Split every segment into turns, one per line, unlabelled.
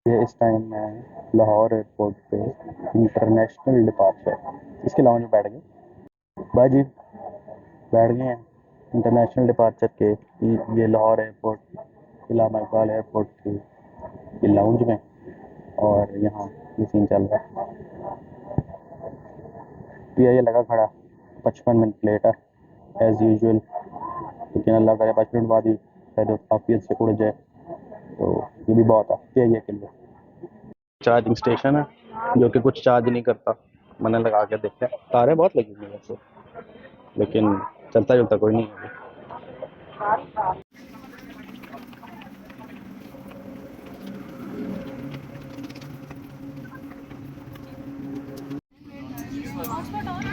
ये इस टाइम मैं लाहौर एयरपोर्ट पे इंटरनेशनल डिपार्चर इसके लाउंज में बैठ गए। बाजी बैठ गए हैं इंटरनेशनल डिपार्चर के ये लाहौर एयरपोर्ट इलामा इकबाल एयरपोर्ट के ये लाउंज में। और यहाँ ये सीन चल रहा है। PIA लगा खड़ा 55 मिनट लेट है एज़ यूजुअल, लेकिन अल्लाह करे 5 मिनट बाद ही शायद काफ़ियत से उड़ जाए, तो ये भी बहुत है PIA के लिए। चार्जिंग स्टेशन है जो कि कुछ चार्ज नहीं करता। मैंने लगा के देखा, तारें बहुत लगी हुई हैं वैसे, लेकिन चलता जुलता कोई नहीं है।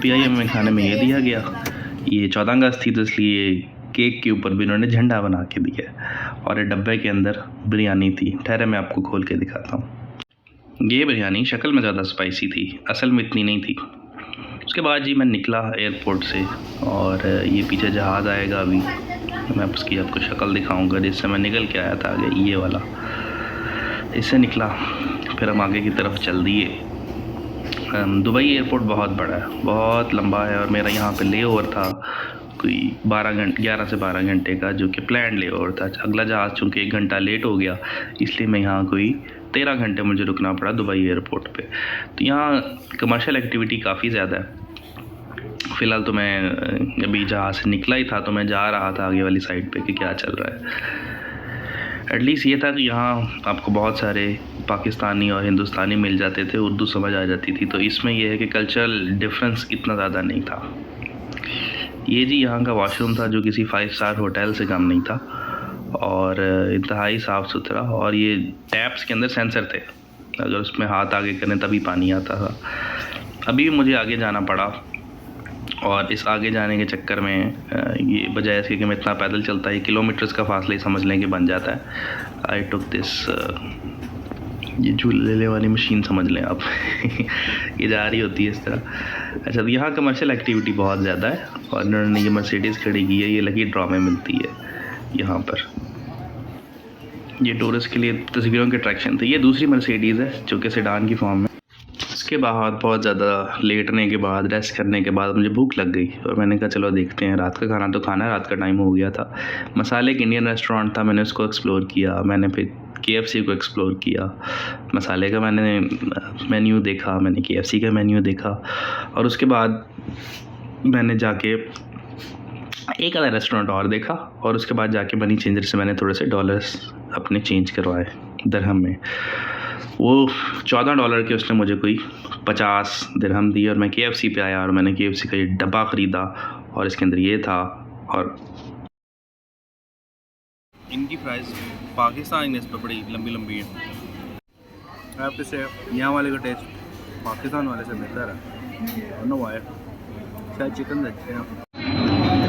PIA में खाने में ये दिया गया, ये 14 अगस्त थी तो इसलिए केक के ऊपर भी इन्होंने झंडा बना के दिया और ये डब्बे के अंदर बिरयानी थी। ठहरे मैं आपको खोल के दिखाता हूँ। ये बिरयानी शक्ल में ज़्यादा स्पाइसी थी, असल में इतनी नहीं थी। उसके बाद जी मैं निकला एयरपोर्ट से और ये पीछे जहाज़ आएगा अभी, मैं उसकी आपको शक्ल दिखाऊंगा जिससे मैं निकल के आया था आगे, ये वाला। इससे निकला, फिर हम आगे की तरफ चल दिए। दुबई एयरपोर्ट बहुत बड़ा है, बहुत लंबा है और मेरा यहाँ पे ले ओवर था कोई 11 से 12 घंटे का, जो कि प्लान ले ओवर था। अगला जहाज़ चूँकि 1 घंटा लेट हो गया, इसलिए मैं यहाँ कोई 13 घंटे मुझे रुकना पड़ा दुबई एयरपोर्ट पे। तो यहाँ कमर्शियल एक्टिविटी काफ़ी ज़्यादा है। फ़िलहाल तो मैं अभी जहाज़ से निकला ही था तो मैं जा रहा था आगे वाली साइड पे कि क्या चल रहा है। एटलीस्ट ये था कि यहाँ आपको बहुत सारे पाकिस्तानी और हिंदुस्तानी मिल जाते थे, उर्दू समझ आ जाती थी। तो इसमें यह है कि कल्चरल डिफरेंस इतना ज़्यादा नहीं था। ये जी यहाँ का वॉशरूम था जो किसी 5 स्टार होटल से कम नहीं था और इंतहाई साफ़ सुथरा, और ये टैप्स के अंदर सेंसर थे, अगर उसमें हाथ आगे करें तभी पानी आता था। अभी भी मुझे आगे जाना पड़ा और इस आगे जाने के चक्कर में ये बजाय इसके कि मैं इतना पैदल चलता है, किलोमीटर्स का फासला ही समझ लें कि बन जाता है। आई टुक दिस, ये झूले वाली मशीन समझ लें आप ये जा रही होती है इस तरह। अच्छा, तो यहाँ कमर्शियल एक्टिविटी बहुत ज़्यादा है और इन्होंने ये मर्सिडीज़ खड़ी की है, ये लकी ड्रॉ में मिलती है यहाँ पर। ये टूरिस्ट के लिए तस्वीरों के अट्रैक्शन थे। ये दूसरी मर्सिडीज़ है जो कि सेडान की फॉर्म में। इसके बाद बहुत ज़्यादा लेटने के बाद, रेस्ट करने के बाद मुझे भूख लग गई और मैंने कहा चलो देखते हैं, रात का खाना तो खाना है, रात का टाइम हो गया था। मसाले एक इंडियन रेस्टोरेंट था, मैंने उसको एक्सप्लोर किया। मैंने फिर KFC को एक्सप्लोर किया। मसाले का मैंने मेन्यू देखा, मैंने KFC का मेन्यू देखा और उसके बाद मैंने जाके एक आधा रेस्टोरेंट और देखा और उसके बाद जाके मनी चेंजर से मैंने थोड़े से डॉलर्स अपने चेंज करवाए दिरहम में। वो $14 के उसने मुझे कोई 50 दिरहम दिए और मैं KFC पे आया और मैंने KFC का ये डब्बा ख़रीदा और इसके अंदर ये था। और इनकी प्राइस पाकिस्तान में इस पर बड़ी लंबी लंबी है। आप इसे यहाँ वाले का टेस्ट पाकिस्तान वाले से बेहतर है। नो वाई, शायद चिकन अच्छे हैं।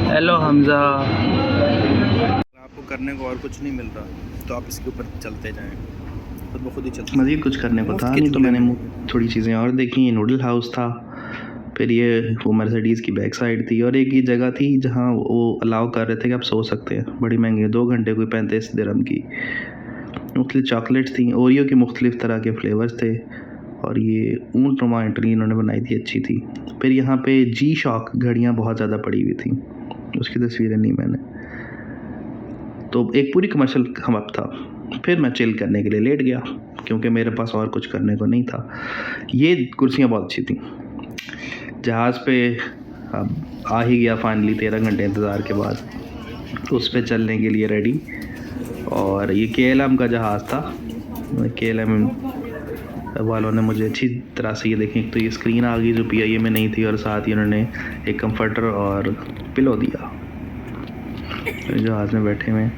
हेलो हमज़ा, आपको करने को और कुछ नहीं मिल रहा तो आप इसके ऊपर चलते जाएं, खुद ही चलते। मज़ीद कुछ करने को था नहीं तो मैंने थोड़ी चीज़ें और देखी। नूडल हाउस था, फिर ये वो मर्सिडीज़ की बैक साइड थी और एक ये जगह थी जहाँ वो अलाउ कर रहे थे कि आप सो सकते हैं। बड़ी महंगी, 2 घंटे कोई 35 दिरहम की। मुख्तलिफ चॉकलेट्स थी, ओरियो के मुख्तलिफ तरह के फ्लेवर्स थे और ये ऊँट नुमा एंट्री इन्होंने बनाई थी, अच्छी थी। फिर यहाँ पे G-Shock घड़ियाँ बहुत ज़्यादा पड़ी हुई थी, उसकी तस्वीरें नहीं मैंने। तो एक पूरी कमर्शियल हब था। फिर मैं चिल करने के लिए लेट गया क्योंकि मेरे पास और कुछ करने को नहीं था। ये कुर्सियाँ बहुत अच्छी थी। जहाज़ पे अब आ ही गया फाइनली 13 घंटे इंतज़ार के बाद, उस पे चलने के लिए रेडी। और ये KLM का जहाज़ था। KLM वालों ने मुझे अच्छी तरह से ये देखें, तो ये स्क्रीन आ गई जो PIA में नहीं थी और साथ ही उन्होंने एक कंफर्टर और पिलो दिया। जहाज़ में बैठे हुए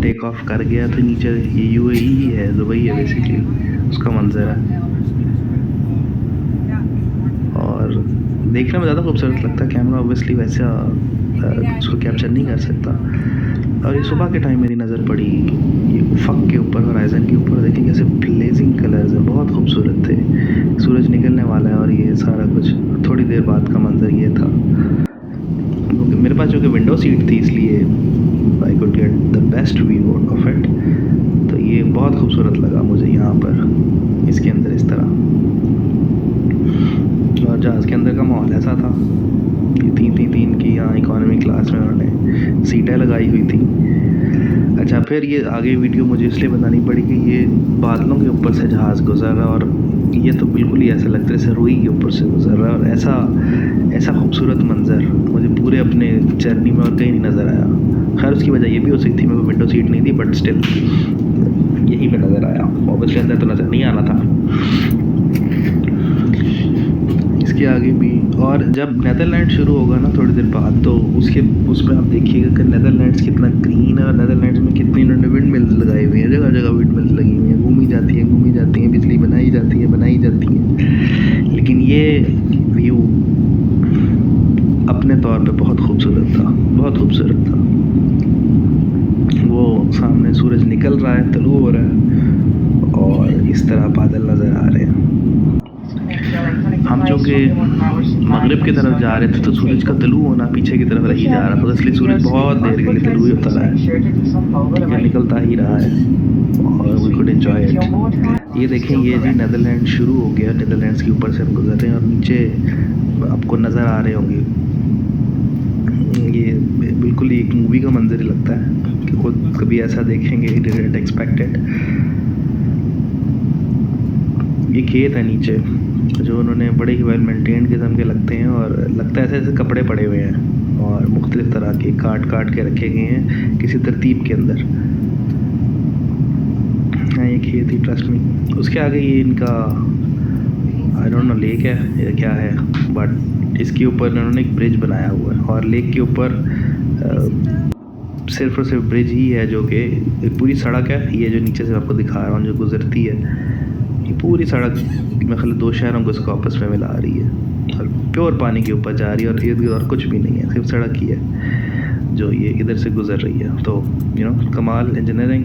टेक ऑफ कर गया तो नीचे ये UAE ही है, दुबई है बेसिकली, उसका मंजर है और देखने में ज़्यादा खूबसूरत लगता है। कैमरा ऑब्वियसली वैसा उसको कैप्चर नहीं कर सकता। और ये सुबह के टाइम मेरी नज़र पड़ी ये उफक के ऊपर, होराइज़न के ऊपर, देखिए कैसे ब्लेजिंग कलर्स हैं, बहुत खूबसूरत थे। सूरज निकलने वाला है और ये सारा कुछ थोड़ी देर बाद का मंजर ये था। विंडो सीट थी, इसलिए I could get the best view out of it. तो ये बहुत खूबसूरत लगा मुझे यहाँ पर इसके अंदर इस तरह। और जहाज़ के अंदर का माहौल ऐसा था कि तीन की यहाँ इकॉनमी क्लास में उन्होंने सीटें लगाई हुई थी। अच्छा, फिर ये आगे वीडियो मुझे इसलिए बतानी पड़ी कि ये बादलों के ऊपर से जहाज़ गुजर रहा है और ये तो बिल्कुल ही ऐसा लगता है जैसे रुई के ऊपर से गुजर रहा है, और ऐसा खूबसूरत मंज़र मुझे पूरे अपने जर्नी में और कहीं नहीं नज़र आया। खैर उसकी वजह ये भी हो सकती थी मेरे को विंडो सीट नहीं थी, बट स्टिल यही पे नज़र आया। ऑब्वियसली अंदर तो नज़र नहीं आना था। इसके आगे भी, और जब नेदरलैंड शुरू होगा ना थोड़ी देर बाद, तो उसमें आप देखिएगा कि नेदरलैंड्स कितना ग्रीन है और नेदरलैंड्स में कितनी इन्होंने विंड मिल्स लगाई हुई हैं, जगह जगह विंड मिल्स लगी हुई हैं, घूमी जाती हैं, बिजली बनाई जाती है। लेकिन ये व्यू अपने तौर पे बहुत खूबसूरत था। वो सामने सूरज निकल रहा है, तलू हो रहा है, और इस तरह बादल नज़र आ रहे हैं। हम जो कि मगरिब की तरफ जा रहे थे तो सूरज का तलू होना पीछे की तरफ रही जा रहा था, इसलिए सूरज बहुत देर के लिए तलू ही होता रहा है, ये निकलता ही रहा है, और वी कुड एंजॉय इट। ये देखें, ये जी नेदरलैंड शुरू हो गया, नेदरलैंड्स के ऊपर से हम गुजर रहे हैं, और नीचे आपको नज़र आ रहे होंगे, ये बिल्कुल एक मूवी का मंजर ही लगता है कि खुद कभी ऐसा देखेंगे, डिडंट एक्सपेक्टेड। ये खेत है नीचे जो उन्होंने बड़े ही वेल मेंटेन्ड किस्म के लगते हैं, और लगता है ऐसे ऐसे कपड़े पड़े हुए हैं और मुख्तलिफ तरह के काट के रखे गए हैं किसी तरतीब के अंदर। हाँ, ये खेत ही, ट्रस्ट मी। उसके आगे ये इनका आई डोंट नो लेक है या क्या है, बट इसके ऊपर इन्होंने एक ब्रिज बनाया हुआ है, और लेक के ऊपर सिर्फ और सिर्फ ब्रिज ही है, जो कि एक पूरी सड़क है। ये जो नीचे से आपको दिखा रहा हूँ जो गुजरती है, ये पूरी सड़क मैं खाली 2 शहरों को इसको आपस में मिला रही है, और प्योर पानी के ऊपर जा रही है, और इर्द गिर्द और कुछ भी नहीं है, सिर्फ सड़क ही है जो ये इधर से गुजर रही है। तो कमाल इंजीनियरिंग।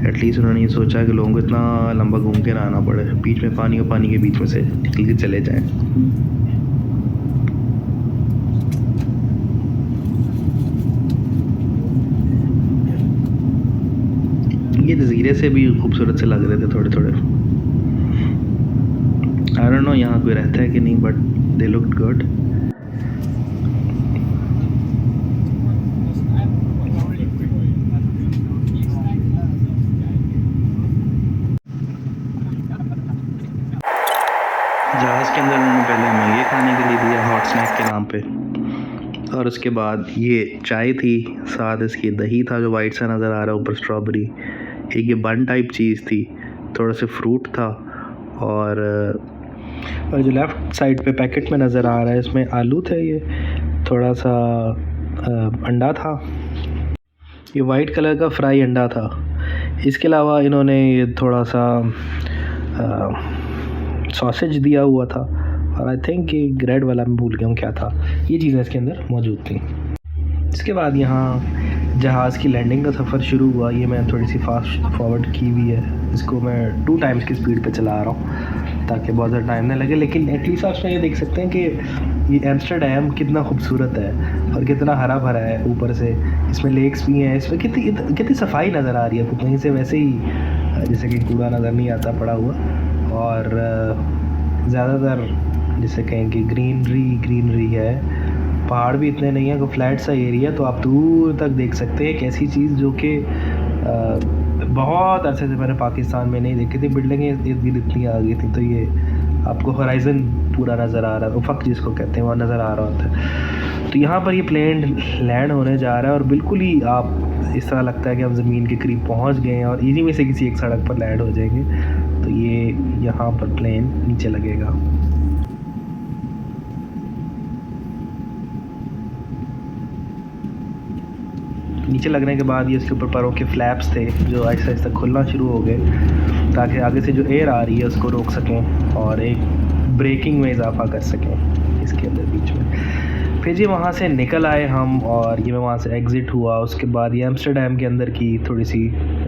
एटलीस्ट उन्होंने ये सोचा कि लोगों को इतना लंबा घूम के ना आना पड़े, बीच में पानी और पानी के बीच में से निकल के चले जाएं। ये जजीरे से भी खूबसूरत से लग रहे थे थोड़े। आई डोंट नो यहाँ कोई रहता है कि नहीं, बट दे लुक्ड गुड। जहाज़ के अंदर उन्होंने पहले हमें ये खाने के लिए दिया हॉट स्नैक के नाम पे, और उसके बाद ये चाय थी, साथ इसकी दही था जो वाइट सा नज़र आ रहा है, ऊपर स्ट्रॉबेरी, एक ये बन टाइप चीज़ थी, थोड़ा सा फ्रूट था, और जो लेफ़्ट साइड पे पैकेट में नज़र आ रहा है इसमें आलू थे, ये थोड़ा सा अंडा था, ये वाइट कलर का फ्राई अंडा था। इसके अलावा इन्होंने ये थोड़ा सा सॉसेज दिया हुआ था, और आई थिंक ये ग्रेड वाला मैं भूल गया हूँ क्या था। ये चीज़ें इसके अंदर मौजूद थी। इसके बाद यहाँ जहाज़ की लैंडिंग का सफ़र शुरू हुआ। ये मैं थोड़ी सी फास्ट फॉरवर्ड की हुई है, इसको मैं 2 टाइम्स की स्पीड पे चला रहा हूँ ताकि बहुत ज़्यादा टाइम ना लगे। लेकिन एटलीस्ट आप ये देख सकते हैं कि ये एम्स्टर्डम कितना खूबसूरत है और कितना हरा भरा है ऊपर से। इसमें लेक्स भी हैं, इसमें कितनी सफाई नज़र आ रही है, कहीं से वैसे ही जैसे कि कूड़ा नज़र नहीं आता पड़ा हुआ, और ज़्यादातर जिसे कहें कि ग्रीनरी है। पहाड़ भी इतने नहीं है, कोई फ्लैट सा एरिया, तो आप दूर तक देख सकते हैं एक ऐसी चीज़ जो कि बहुत अरसे से मैंने पाकिस्तान में नहीं देखी थी। बिल्डिंगें इर्द गिर्द इतनी आ गई थी, तो ये आपको होराइज़न पूरा नज़र आ रहा है, उफक जिसको कहते हैं, वहाँ नज़र आ रहा होता है। तो यहाँ पर ये प्लेन लैंड होने जा रहा है, और बिल्कुल ही आप इस तरह लगता है कि हम ज़मीन के करीब पहुँच गए हैं और इन्हीं में से किसी एक सड़क पर लैंड हो जाएंगे। तो ये यहाँ पर प्लेन नीचे लगेगा। नीचे लगने के बाद ये इसके ऊपर पैरों के फ्लैप्स थे जो आहिस्ता आहिस्ता खुलना शुरू हो गए, ताकि आगे से जो एयर आ रही है उसको रोक सकें और एक ब्रेकिंग में इजाफा कर सकें इसके अंदर बीच में। फिर जी वहाँ से निकल आए हम, और ये मैं वहाँ से एग्ज़िट हुआ। उसके बाद ये एम्स्टर्डम के अंदर की थोड़ी सी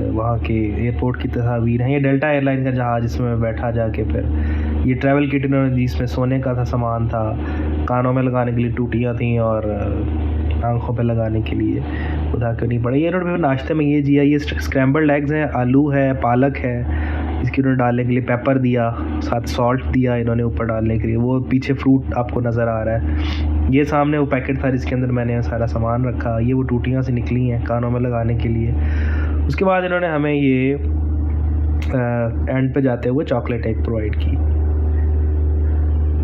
वहाँ के एयरपोर्ट की तस्वीर है। ये डेल्टा एयरलाइन का जहाज़ जिसमें मैं बैठा जाके, फिर ये ट्रैवल किट इन्होंने जिसमें सोने का था सामान था, कानों में लगाने के लिए टूटियाँ थी, और आंखों पे लगाने के लिए, खुदा क्यों नहीं पड़े। ये इन्होंने नाश्ते में ये दिया, ये स्क्रैम्बल्ड एग्स है, आलू है, पालक है, इसकी उन्होंने डालने के लिए पेपर दिया, साथ सॉल्ट दिया इन्होंने ऊपर डालने के लिए। वो पीछे फ्रूट आपको नज़र आ रहा है, ये सामने वो पैकेट था जिसके अंदर मैंने सारा सामान रखा, ये वो टूटियाँ से निकली हैं कानों में लगाने के लिए। उसके बाद इन्होंने हमें ये एंड पे जाते हुए चॉकलेट एक प्रोवाइड की।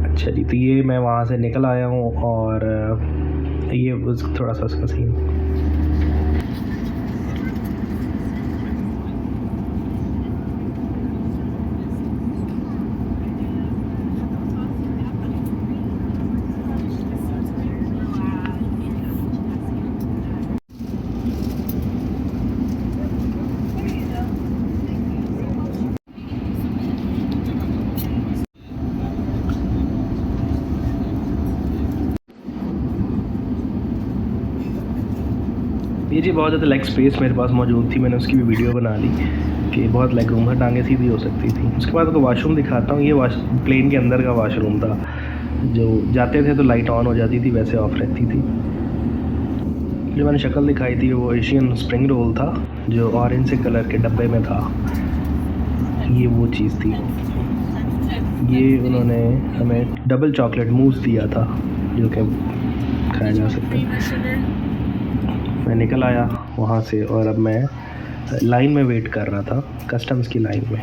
अच्छा जी, तो ये मैं वहाँ से निकल आया हूँ और ये थोड़ा सा उसका सीन। ये जी बहुत ज़्यादा लेग स्पेस मेरे पास मौजूद थी, मैंने उसकी भी वीडियो बना ली कि बहुत लेग रूम है, टांगें सीधी हो सकती थी। उसके बाद आपको वाशरूम दिखाता हूँ। ये प्लेन के अंदर का वाशरूम था, जो जाते थे तो लाइट ऑन हो जाती थी, वैसे ऑफ रहती थी। जो मैंने शक्ल दिखाई थी वो एशियन स्प्रिंग रोल था, जो ऑरेंज से कलर के डब्बे में था, ये वो चीज़ थी। ये उन्होंने हमें डबल चॉकलेट मूस दिया था जो कि खाया जा सकता है। मैं निकल आया वहाँ से और अब मैं लाइन में वेट कर रहा था, कस्टम्स की लाइन में।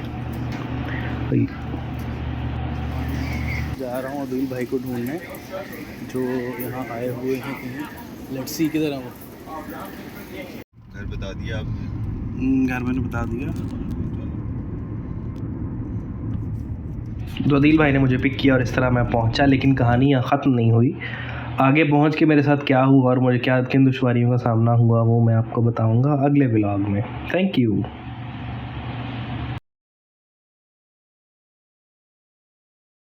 जा रहा हूँ अदील भाई को ढूंढने, जो यहाँ आए हुए हैं कहीं। लेट्स सी किधर है वो।
घर बता दिया आपने?
घर मैंने बता दिया।
तो अदील भाई ने मुझे पिक किया और इस तरह मैं पहुंचा, लेकिन कहानी यहाँ ख़त्म नहीं हुई। आगे पहुंच के मेरे साथ क्या हुआ और मुझे क्या किन दुश्वारियों का सामना हुआ वो मैं आपको बताऊंगा अगले व्लॉग में। Thank you.